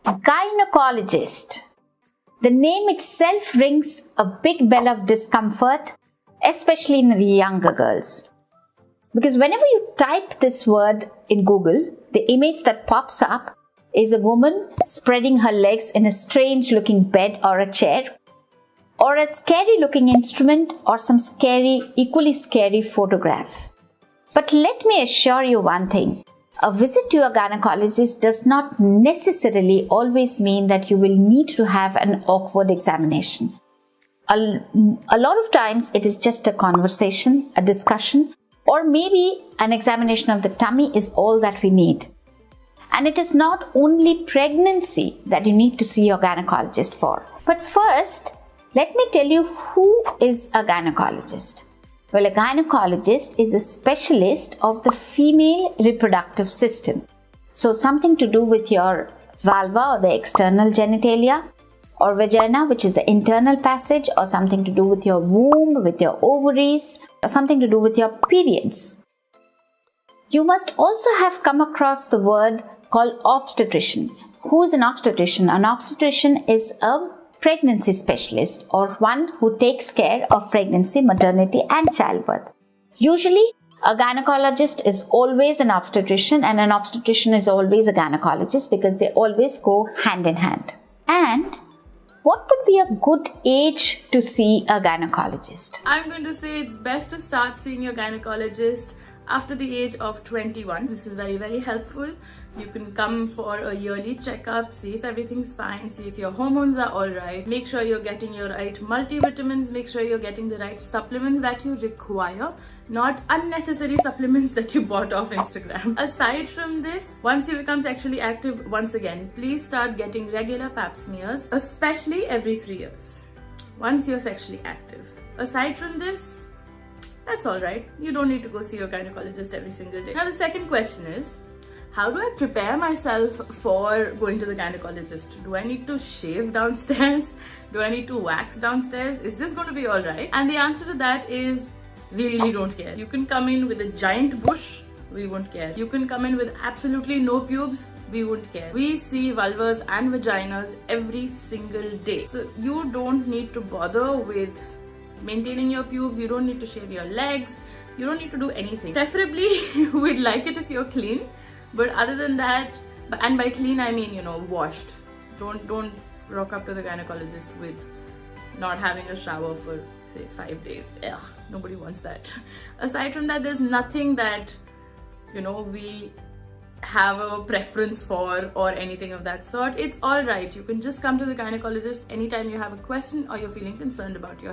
Gynaecologist. The name itself rings a big bell of discomfort, especially in the younger girls. Because whenever you type this word in Google, the image that pops up is a woman spreading her legs in a strange looking bed or a chair, or a scary looking instrument, or some equally scary photograph. But let me assure you one thing. A visit to a gynecologist does not necessarily always mean that you will need to have an awkward examination. A lot of times it is just a conversation, a discussion, or maybe an examination of the tummy is all that we need. And it is not only pregnancy that you need to see your gynecologist for. But first, let me tell you who is a gynecologist. Well, a gynecologist is a specialist of the female reproductive system. So something to do with your vulva or the external genitalia, or vagina, which is the internal passage, or something to do with your womb, with your ovaries, or something to do with your periods. You must also have come across the word called obstetrician. Who is an obstetrician? An obstetrician is a pregnancy specialist, or one who takes care of pregnancy, maternity and childbirth. Usually, a gynecologist is always an obstetrician and an obstetrician is always a gynecologist because they always go hand in hand. And what would be a good age to see a gynecologist? I'm going to say it's best to start seeing your gynecologist after the age of 21. This is very, very helpful. You can come for a yearly checkup, see if everything's fine, see if your hormones are alright, make sure you're getting your right multivitamins, make sure you're getting the right supplements that you require, not unnecessary supplements that you bought off Instagram. Aside from this, once you become sexually active once again, please start getting regular pap smears, especially every 3 years, once you're sexually active. Aside from this, that's alright. You don't need to go see your gynecologist every single day. Now the second question is, how do I prepare myself for going to the gynecologist? Do I need to shave downstairs? Do I need to wax downstairs? Is this going to be alright? And the answer to that is, we really don't care. You can come in with a giant bush, we won't care. You can come in with absolutely no pubes, we won't care. We see vulvas and vaginas every single day. So you don't need to bother with maintaining your pubes, you don't need to shave your legs, you don't need to do anything. Preferably, we'd like it if you're clean, but other than that, and by clean I mean, washed. Don't rock up to the gynecologist with not having a shower for say 5 days. Ugh, nobody wants that. Aside from that, there's nothing that we have a preference for or anything of that sort. It's alright. You can just come to the gynecologist anytime you have a question or you're feeling concerned about your health.